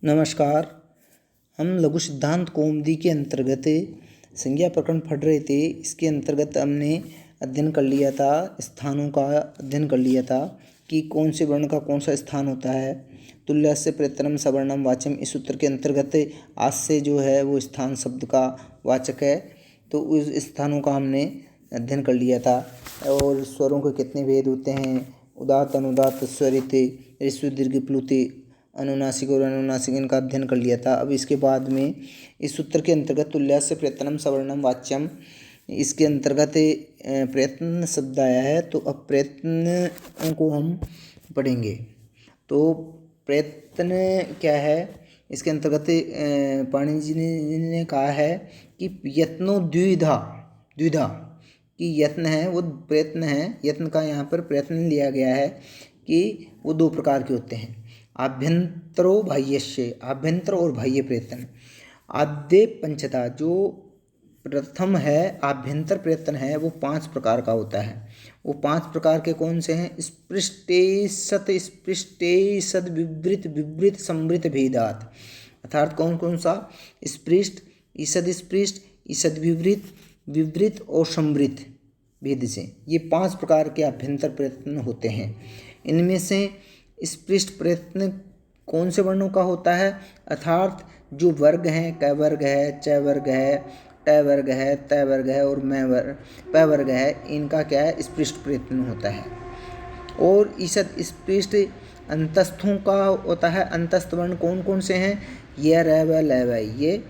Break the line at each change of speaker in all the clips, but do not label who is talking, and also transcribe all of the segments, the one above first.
नमस्कार। हम लघु सिद्धांत कौमुदी के अंतर्गत संज्ञा प्रकरण पढ़ रहे थे। इसके अंतर्गत हमने अध्ययन कर लिया था, स्थानों का अध्ययन कर लिया था कि कौन से वर्ण का कौन सा स्थान होता है। तुल्यस्य प्रत्ययनम सवर्णम वाच्यम, इस सूत्र के अंतर्गत आज से जो है वो स्थान शब्द का वाचक है, तो उस स्थानों का हमने अध्ययन कर लिया था। और स्वरों के कितने भेद होते हैं, उदात्त अनुदात्त स्वरित, ऋस्व दीर्घ प्लुति, अनुनासिक और अनुनासिक, इनका अध्ययन कर लिया था। अब इसके बाद में इस सूत्र के अंतर्गत तुल्यस्य प्रत्ययनम सवर्णम वाच्यम, इसके अंतर्गत प्रयत्न शब्द आया है, तो अब प्रयत्न को हम पढ़ेंगे। तो प्रयत्न क्या है, इसके अंतर्गत पाणिनि जी ने कहा है कि यत्नो द्विधा कि यत्न है वो प्रयत्न है। यत्न का यहाँ पर प्रयत्न लिया गया है कि वो दो प्रकार के होते हैं, आभ्यंतरो बाह्यस्य, आभ्यंतर और बाह्य प्रयत्न। आद्य पंचता, जो प्रथम है आभ्यंतर प्रयत्न है, वो 5 प्रकार का होता है। वो 5 प्रकार के कौन से हैं? स्पृष्टेशत, स्पृष्टेशद, विवृत, विवृत, संवृत भेदात। अर्थात कौन कौन सा? स्पृष्ट, ईषद स्पृष्ट, ईषद विवृत, विवृत और संवृत भेद से, ये 5 प्रकार के आभ्यंतर प्रयत्न होते हैं। इनमें से स्पृष्ट प्रयत्न कौन से वर्णों का होता है? अर्थात जो वर्ग हैं, क वर्ग है, च वर्ग है, ट वर्ग है, त वर्ग है और प वर्ग है, इनका क्या है? स्पृष्ट प्रयत्न होता है। और ईषद स्पृष्ट अंतस्थों का होता है। अंतस्थ वर्ण कौन कौन से हैं? य, र, व, ल, व, ये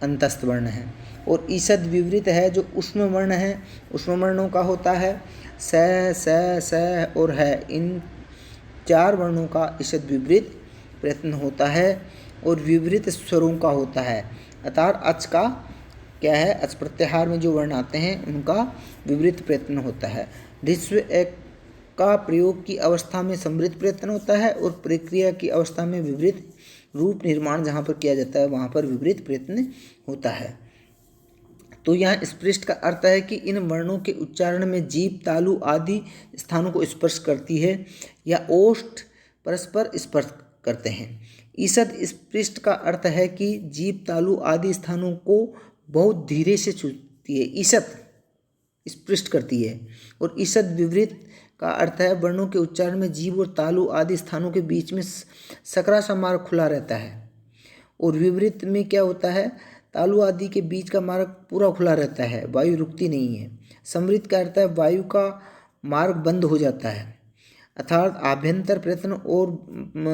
अंतस्थ वर्ण है। और ईषद विवृत है, जो ऊष्म वर्ण है, ऊष्म वर्णों का होता है। स, स और है, इन 4 वर्णों का ईषद विवृत प्रयत्न होता है। और विवृत स्वरों का होता है, अर्थात अच का क्या है? अच प्रत्याहार में जो वर्ण आते हैं उनका विवृत प्रयत्न होता है। ऋस्व एक का प्रयोग की अवस्था में समृद्ध प्रयत्न होता है और प्रक्रिया की अवस्था में विवृत रूप निर्माण जहाँ पर किया जाता है वहाँ पर विवृत प्रयत्न होता है। तो यहाँ स्पृष्ट का अर्थ है कि इन वर्णों के उच्चारण में जीभ, तालु आदि स्थानों को स्पर्श करती है या ओष्ठ परस्पर स्पर्श करते हैं। ईषद स्पृष्ट का अर्थ है कि जीभ, तालु आदि स्थानों को बहुत धीरे से छूती है, ईषद स्पृष्ट करती है। और ईषद विवृत का अर्थ है वर्णों के उच्चारण में जीभ और तालु आदि स्थानों के बीच में सकरा सा मार्ग खुला रहता है। और विवृत में क्या होता है? तालु आदि के बीच का मार्ग पूरा खुला रहता है, वायु रुकती नहीं है। समृद्ध का अर्थ है वायु का मार्ग बंद हो जाता है। अर्थात आभ्यंतर प्रयत्न और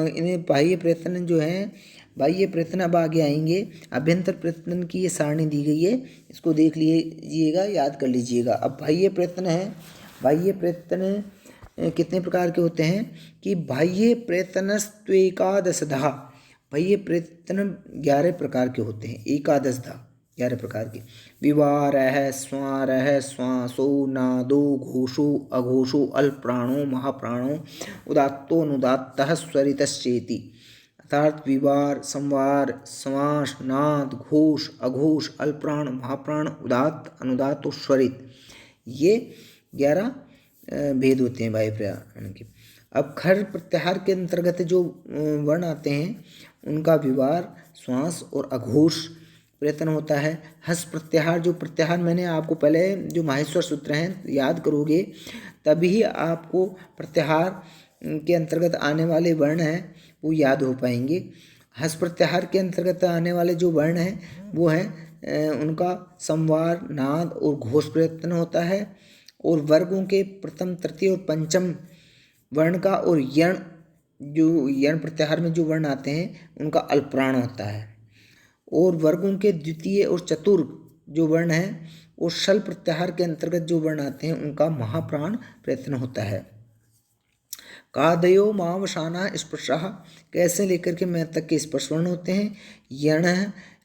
इन्हें बाह्य प्रयत्न जो हैं, बाह्य प्रयत्न अब आगे आएंगे। आभ्यंतर प्रयत्न की ये सारणी दी गई है, इसको देख लीजिएगा, याद कर लीजिएगा। अब बाह्य प्रयत्न है। बाह्य प्रयत्न कितने प्रकार के होते हैं कि बाह्य प्रयत्नस्त्वेकादशधा, बाह्य प्रयत्न 11 प्रकार के होते हैं। एकादशधा 11 प्रकार के। विवारः, स्वारः, श्वासो, नादो, घोषो, अघोषो, अल्पप्राणो, महाप्राणो, उदात्तो, अनुदात्तः, स्वरितश्चेति। अर्थात विवार, संवार, श्वास, नाद, घोष, अघोष, अल्पप्राण, महाप्राण, उदात्त, अनुदात्त और स्वरित, ये 11 भेद होते हैं बाह्य प्रयत्न के। अब खर प्रत्याहार के अंतर्गत जो वर्ण आते हैं उनका विवार, श्वास और अघोष प्रयत्न होता है। हस प्रत्याहार, जो प्रत्याहार मैंने आपको पहले जो माहेश्वर सूत्र हैं याद करोगे तभी आपको प्रत्याहार के अंतर्गत आने वाले वर्ण हैं वो याद हो पाएंगे। हस प्रत्याहार के अंतर्गत आने वाले जो वर्ण हैं वो हैं उनका संवार, नाद और घोष प्रयत्न होता है। और वर्गों के प्रथम, तृतीय और पंचम वर्ण का और यण, जो यण प्रत्याहार में जो वर्ण आते हैं उनका अल्पप्राण होता है। और वर्गों के द्वितीय और चतुर्थ जो वर्ण हैं और शल प्रत्याहार के अंतर्गत जो वर्ण आते हैं उनका महाप्राण प्रयत्न होता है। कादयो मावसाना स्पर्शः, कैसे लेकर के मैं तक के स्पर्श वर्ण होते हैं। यण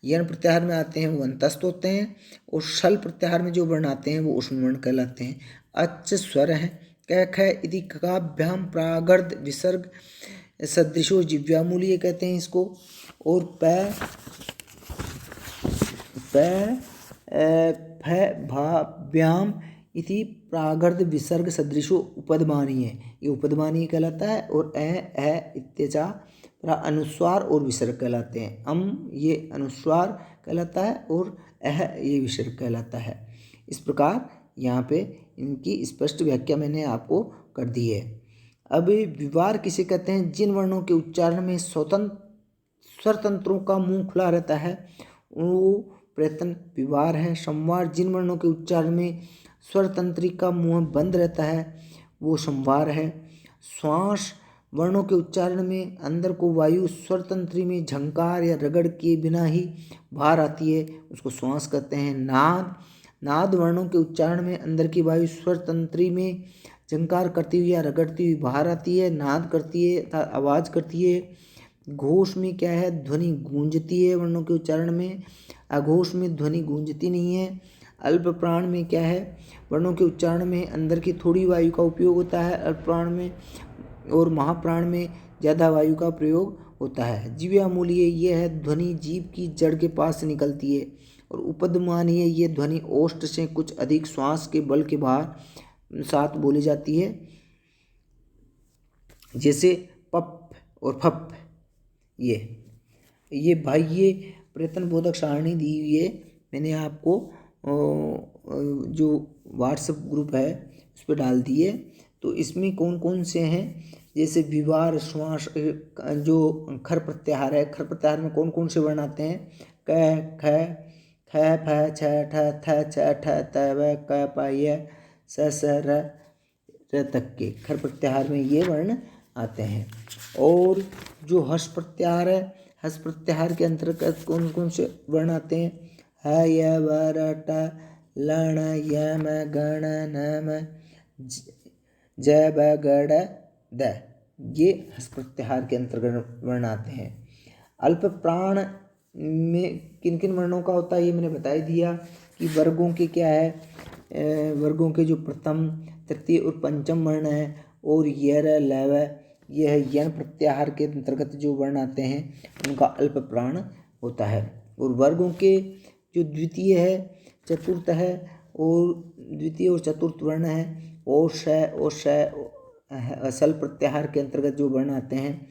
यण प्रत्याहार में आते हैं वो अंतस्थ होते हैं। और शल प्रत्याहार में जो वर्ण आते हैं वो ऊष्म वर्ण कहलाते हैं। अच स्वर है। क, ख इति ककाभ्याम प्रागर्ध विसर्ग सदृशो जिव्यामूलीय कहते हैं इसको। और प, फ, भाभ्याम इति प्रागर्ध विसर्ग सदृशो उपदमानीय, ये उपदमानीय कहलाता है। और ए इत्यचा अनुस्वार और विसर्ग कहलाते हैं। ये अनुस्वार कहलाता है और ये विसर्ग कहलाता है। इस प्रकार यहाँ पे इनकी स्पष्ट व्याख्या मैंने आपको कर दी है। अब विवार किसे कहते हैं? जिन वर्णों के उच्चारण में स्वर तंत्रों का मुंह खुला रहता है वो प्रयत्न विवार है। संवार जिन वर्णों के उच्चारण में स्वर तंत्री का मुंह बंद रहता है वो संवार है। श्वास वर्णों के उच्चारण में अंदर को वायु स्वर तंत्री में झंकार या रगड़ के बिना ही बाहर आती है, उसको श्वास कहते हैं। नाद वर्णों के उच्चारण में अंदर की वायु स्वर तंत्री में झंकार करती हुई या रगड़ती हुई बाहर आती है, नाद करती है, आवाज़ करती है। घोष में क्या है? ध्वनि गूंजती है वर्णों के उच्चारण में, अघोष में ध्वनि गूंजती नहीं है। अल्प प्राण में क्या है? वर्णों के उच्चारण में अंदर की थोड़ी वायु का उपयोग होता है अल्प प्राण में, और महाप्राण में ज़्यादा वायु का प्रयोग होता है। जीव्यामूलीय ये है ध्वनि जीभ की जड़ के पास से निकलती है, और उपदमानीय ये ध्वनि ओष्ठ से कुछ अधिक श्वास के बल के बाहर साथ बोली जाती है, जैसे पप और फप। ये भाई ये प्रयत्न बोधक सारणी दी हुई है, मैंने आपको जो व्हाट्सएप ग्रुप है उस पर डाल दी है। तो इसमें कौन कौन से हैं? जैसे विवार, श्वास, जो खर प्रत्याहार है, खर प्रत्याहार में कौन कौन से वर्ण आते हैं? क, ख, फ, छ, ठ, थ, छ, ठ, त, व, क, प, य, स, र तक के खर प्रत्याहार में ये वर्ण आते हैं। और जो हर्ष प्रत्याहार है, हर्ष प्रत्याहार के अंतर्गत कौन कौन से वर्ण आते हैं? ह, य, व, र, ट, लण, यम, गण, नम, ज, ब, ग, ड, द। ये हर्ष प्रत्याहार के अंतर्गत वर्ण आते हैं। अल्प प्राण में किन किन वर्णों का होता है ये मैंने बता ही दिया कि वर्गों के क्या है, वर्गों के जो प्रथम, तृतीय और पंचम वर्ण है, और यर, लव, यह यन प्रत्याहार के अंतर्गत जो वर्ण आते हैं उनका अल्प प्राण होता है। और वर्गों के जो द्वितीय है, चतुर्थ है, और द्वितीय और चतुर्थ वर्ण है, और सल प्रत्याहार के अंतर्गत जो वर्ण आते हैं,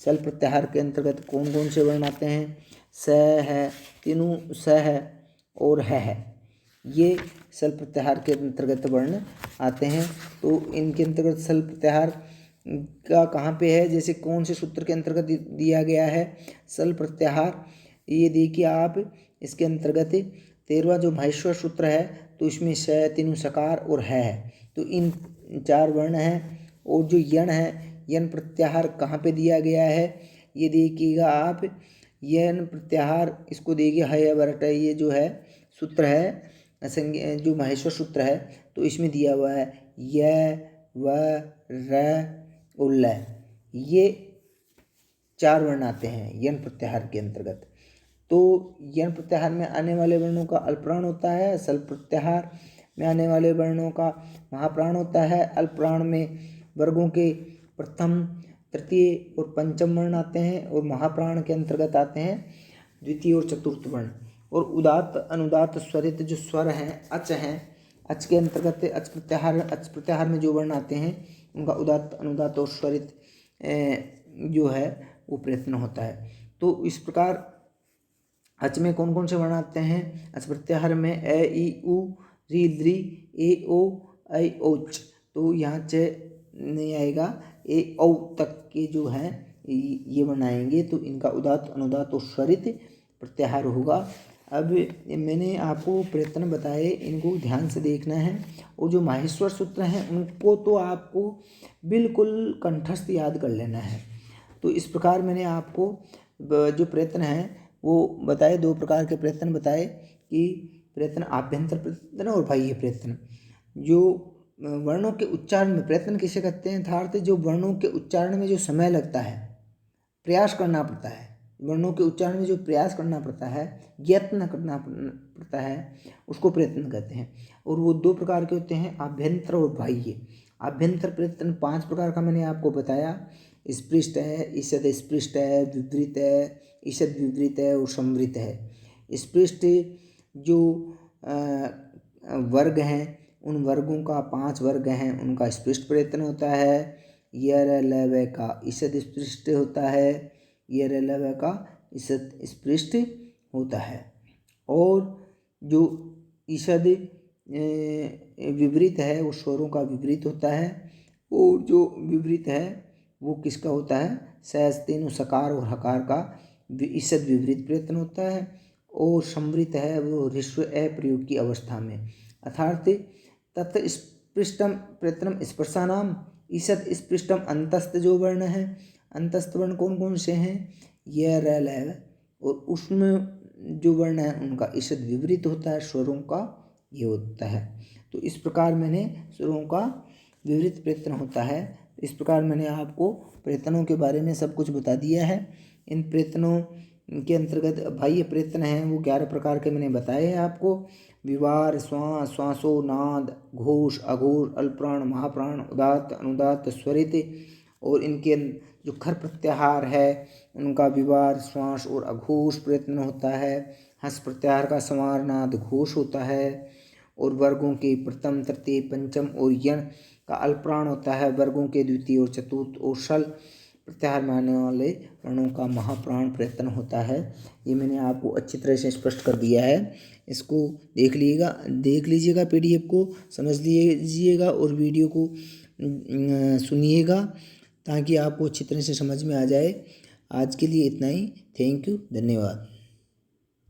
सल प्रत्याहार के अंतर्गत कौन कौन से वर्ण आते हैं? स है, तीनों स है और है, ये सल प्रत्याहार के अंतर्गत वर्ण आते हैं। तो इनके अंतर्गत सल प्रत्याहार का कहाँ पे है? जैसे कौन से सूत्र के अंतर्गत दिया गया है सल प्रत्याहार? ये देखिए आप, इसके अंतर्गत 13वां जो महेश्वर सूत्र है तो इसमें स, तीनों सकार और है। तो इन चार वर्ण हैं। और जो यण है, यण प्रत्याहार कहाँ पे दिया गया है ये देखिएगा आप। यण प्रत्याहार इसको देखिए, हय वरट, ये जो है सूत्र है जो महेश्वर सूत्र है तो इसमें दिया हुआ है य, व, र, उल्ल, ये चार वर्ण आते हैं यण प्रत्याहार के अंतर्गत। तो यण प्रत्याहार में आने वाले वर्णों का अल्पप्राण होता है, सल प्रत्याहार में आने वाले वर्णों का महाप्राण होता है। अल्पप्राण में वर्गों के प्रथम, तृतीय और पंचम वर्ण आते हैं, और महाप्राण के अंतर्गत आते हैं द्वितीय और चतुर्थ वर्ण। और उदात्त, अनुदात्त, स्वरित जो स्वर हैं, अच हैं, अच के अंतर्गत अच प्रत्याहार में जो वर्ण आते हैं उनका उदात्त, अनुदात्त और स्वरित जो है वो प्रयत्न होता है। तो इस प्रकार अच में कौन कौन से वर्ण आते हैं? अच प्रत्याहार में ए, ई, उ, री, लृ, ए, ओ, ऐ, औच। तो यहाँ च नहीं आएगा, ए, औ तक के जो हैं ये वर्ण आएंगे। तो इनका उदात्त, अनुदात्त और स्वरित प्रत्याहार होगा। अब मैंने आपको प्रयत्न बताए, इनको ध्यान से देखना है। और जो माहेश्वर सूत्र हैं उनको तो आपको बिल्कुल कंठस्थ याद कर लेना है। तो इस प्रकार मैंने आपको जो प्रयत्न हैं वो बताए, दो प्रकार के प्रयत्न बताए कि प्रयत्न आभ्यंतर प्रयत्न और बाह्य प्रयत्न। जो वर्णों के उच्चारण में प्रयत्न किसे कहते हैं? अर्थात जो वर्णों के उच्चारण में जो समय लगता है, प्रयास करना पड़ता है, वर्णों के उच्चारण में जो प्रयास करना पड़ता है, यत्न करना पड़ता है, उसको प्रयत्न कहते हैं। और वो दो प्रकार के होते हैं, आभ्यंतर और बाह्य। आभ्यंतर प्रयत्न 5 प्रकार का मैंने आपको बताया। स्पृष्ट है, ईषद स्पृष्ट है, विवृत है, ईषद विवृत है और संवृत है। स्पृष्ट जो वर्ग हैं उन वर्गों का 5 वर्ग हैं, उनका स्पृष्ट प्रयत्न होता है। यर, ल, व का ईषद स्पृष्ट होता है। यह रेलवे का ईषद स्पृष्ट होता है। और जो ईषद विपरीत है वो स्वरों का विपरीत होता है, और जो विपरीत है वो किसका होता है, सहज तीनों सकार और हकार का ईषद विपरीत प्रयत्न होता है। और समृत है वो ऋस्व अप्रयोग की अवस्था में, अर्थात तत् स्पृष्टम प्रयत्नम स्पर्शानाम ईषद स्पृष्टम अंतस्थ जो वर्ण है, अंतस्थ वर्ण कौन कौन से हैं, यह रैल है, और उसमें जो वर्ण है उनका ईषद विपरीत होता है, स्वरों का ये होता है। तो इस प्रकार मैंने स्वरों का विपरीत प्रयत्न होता है। इस प्रकार मैंने आपको प्रयत्नों के बारे में सब कुछ बता दिया है। इन प्रयत्नों के अंतर्गत बाह्य प्रयत्न हैं वो 11 प्रकार के मैंने बताए हैं आपको। विवार, श्वास, श्वासो, नाद, घोष, अघोष, अल्प्राण, महाप्राण, उदात्त, अनुदात्त, स्वरित, और इनके जो खर प्रत्याहार है उनका विवार, श्वास और अघोष प्रयत्न होता है। हंस प्रत्याहार का संवार, नाद, घोष होता है। और वर्गों के प्रथम, तृतीय, पंचम और यण का अल्प्राण होता है। वर्गों के द्वितीय और चतुर्थ और षल प्रत्याहार में आने वाले वर्णों का महाप्राण प्रयत्न होता है। ये मैंने आपको अच्छी तरह से स्पष्ट कर दिया है। इसको देख लीजिएगा PDF को, समझ लीजिएगा और वीडियो को सुनिएगा ताकि आपको अच्छी तरह से समझ में आ जाए। आज के लिए इतना ही। थैंक यू, धन्यवाद।